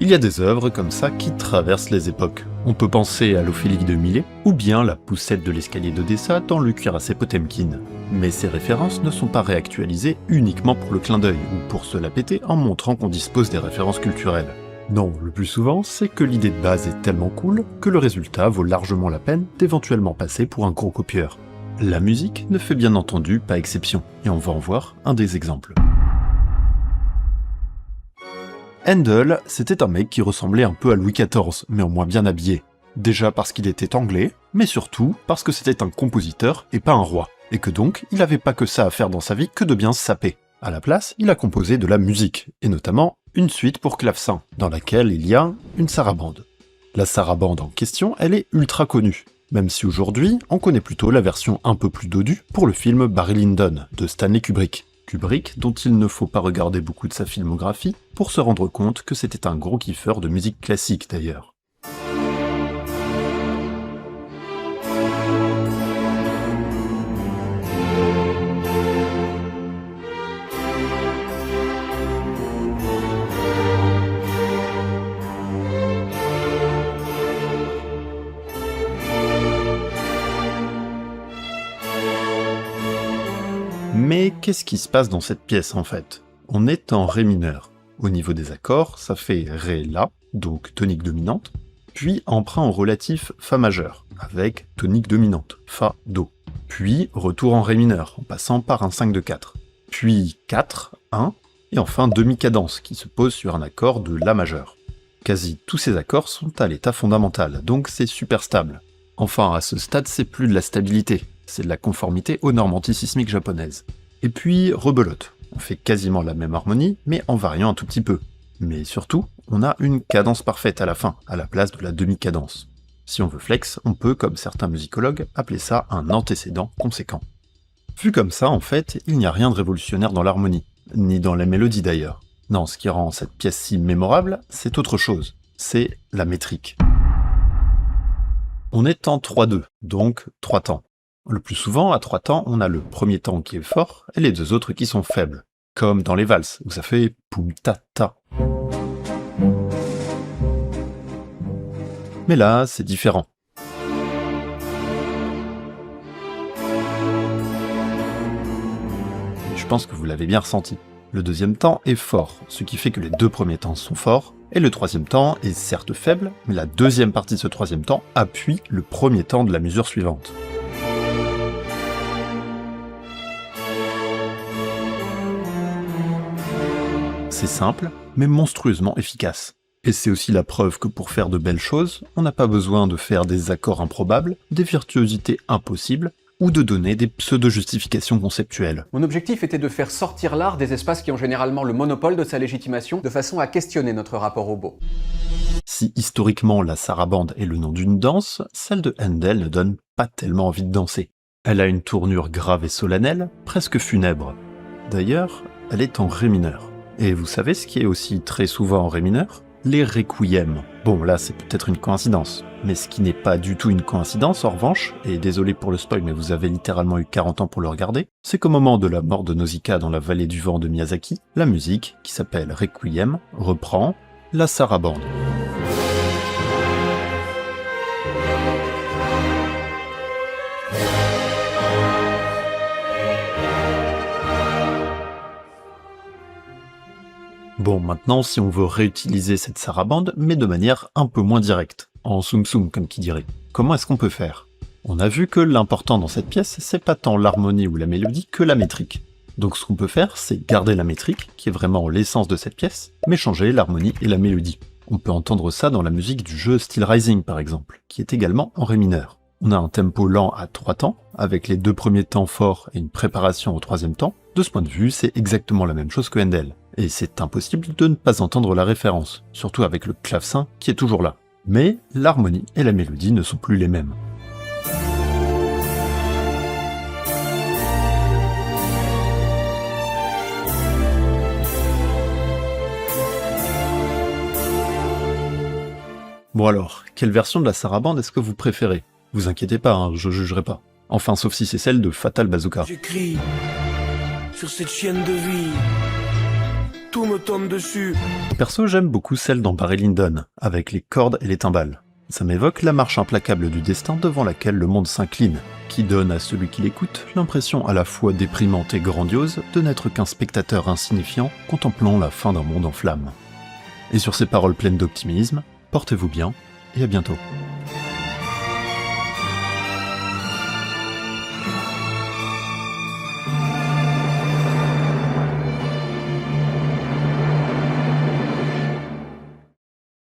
Il y a des œuvres comme ça qui traversent les époques. On peut penser à l'Ophélie de Millet, ou bien la poussette de l'escalier d'Odessa dans le cuirassé Potemkin. Mais ces références ne sont pas réactualisées uniquement pour le clin d'œil, ou pour se la péter en montrant qu'on dispose des références culturelles. Non, le plus souvent, c'est que l'idée de base est tellement cool que le résultat vaut largement la peine d'éventuellement passer pour un gros copieur. La musique ne fait bien entendu pas exception, et on va en voir un des exemples. Handel, c'était un mec qui ressemblait un peu à Louis XIV, mais en moins bien habillé. Déjà parce qu'il était anglais, mais surtout parce que c'était un compositeur et pas un roi, et que donc il avait pas que ça à faire dans sa vie que de bien se saper. À la place, il a composé de la musique, et notamment une suite pour clavecin, dans laquelle il y a une sarabande. La sarabande en question, elle est ultra connue, même si aujourd'hui, on connaît plutôt la version un peu plus dodue pour le film Barry Lyndon, de Stanley Kubrick. Kubrick, dont il ne faut pas regarder beaucoup de sa filmographie, pour se rendre compte que c'était un gros kiffeur de musique classique d'ailleurs. Mais qu'est-ce qui se passe dans cette pièce en fait? On est en Ré mineur. Au niveau des accords, ça fait Ré-La, donc tonique dominante, puis emprunt en relatif Fa majeur, avec tonique dominante, Fa-Do. Puis retour en Ré mineur, en passant par un 5 de 4. Puis 4, 1, et enfin demi-cadence, qui se pose sur un accord de La majeur. Quasi tous ces accords sont à l'état fondamental, donc c'est super stable. Enfin, à ce stade, c'est plus de la stabilité, c'est de la conformité aux normes antisismiques japonaises. Et puis, rebelote. On fait quasiment la même harmonie, mais en variant un tout petit peu. Mais surtout, on a une cadence parfaite à la fin, à la place de la demi-cadence. Si on veut flex, on peut, comme certains musicologues, appeler ça un antécédent conséquent. Vu comme ça, en fait, il n'y a rien de révolutionnaire dans l'harmonie, ni dans la mélodie d'ailleurs. Non, ce qui rend cette pièce si mémorable, c'est autre chose. C'est la métrique. On est en 3-2, donc 3 temps. Le plus souvent, à 3 temps, on a le premier temps qui est fort et les deux autres qui sont faibles. Comme dans les valses, où ça fait poum-ta-ta. Mais là, c'est différent. Et je pense que vous l'avez bien ressenti. Le deuxième temps est fort, ce qui fait que les deux premiers temps sont forts, et le troisième temps est certes faible, mais la deuxième partie de ce troisième temps appuie le premier temps de la mesure suivante. C'est simple, mais monstrueusement efficace. Et c'est aussi la preuve que pour faire de belles choses, on n'a pas besoin de faire des accords improbables, des virtuosités impossibles, ou de donner des pseudo-justifications conceptuelles. Mon objectif était de faire sortir l'art des espaces qui ont généralement le monopole de sa légitimation, de façon à questionner notre rapport au beau. Si historiquement la sarabande est le nom d'une danse, celle de Handel ne donne pas tellement envie de danser. Elle a une tournure grave et solennelle, presque funèbre. D'ailleurs, elle est en Ré mineur. Et vous savez ce qui est aussi très souvent en Ré mineur? Les requiem. Bon, là c'est peut-être une coïncidence, mais ce qui n'est pas du tout une coïncidence en revanche, et désolé pour le spoil mais vous avez littéralement eu 40 ans pour le regarder, c'est qu'au moment de la mort de Nausicaa dans la vallée du vent de Miyazaki, la musique, qui s'appelle Requiem, reprend la sarabande. Bon, maintenant, si on veut réutiliser cette sarabande, mais de manière un peu moins directe, en soum-soum comme qui dirait, comment est-ce qu'on peut faire? On a vu que l'important dans cette pièce, c'est pas tant l'harmonie ou la mélodie que la métrique. Donc ce qu'on peut faire, c'est garder la métrique, qui est vraiment l'essence de cette pièce, mais changer l'harmonie et la mélodie. On peut entendre ça dans la musique du jeu Steel Rising par exemple, qui est également en Ré mineur. On a un tempo lent à 3 temps, avec les deux premiers temps forts et une préparation au troisième temps. De ce point de vue, c'est exactement la même chose que Handel. Et c'est impossible de ne pas entendre la référence, surtout avec le clavecin qui est toujours là. Mais l'harmonie et la mélodie ne sont plus les mêmes. Bon alors, quelle version de la sarabande est-ce que vous préférez? Vous inquiétez pas, hein, je jugerai pas. Enfin, sauf si c'est celle de Fatal Bazooka. J'écris sur cette chienne de vie tout me tombe dessus. Perso, j'aime beaucoup celle dans Barry Lyndon, avec les cordes et les timbales. Ça m'évoque la marche implacable du destin devant laquelle le monde s'incline, qui donne à celui qui l'écoute l'impression à la fois déprimante et grandiose de n'être qu'un spectateur insignifiant contemplant la fin d'un monde en flammes. Et sur ces paroles pleines d'optimisme, portez-vous bien et à bientôt.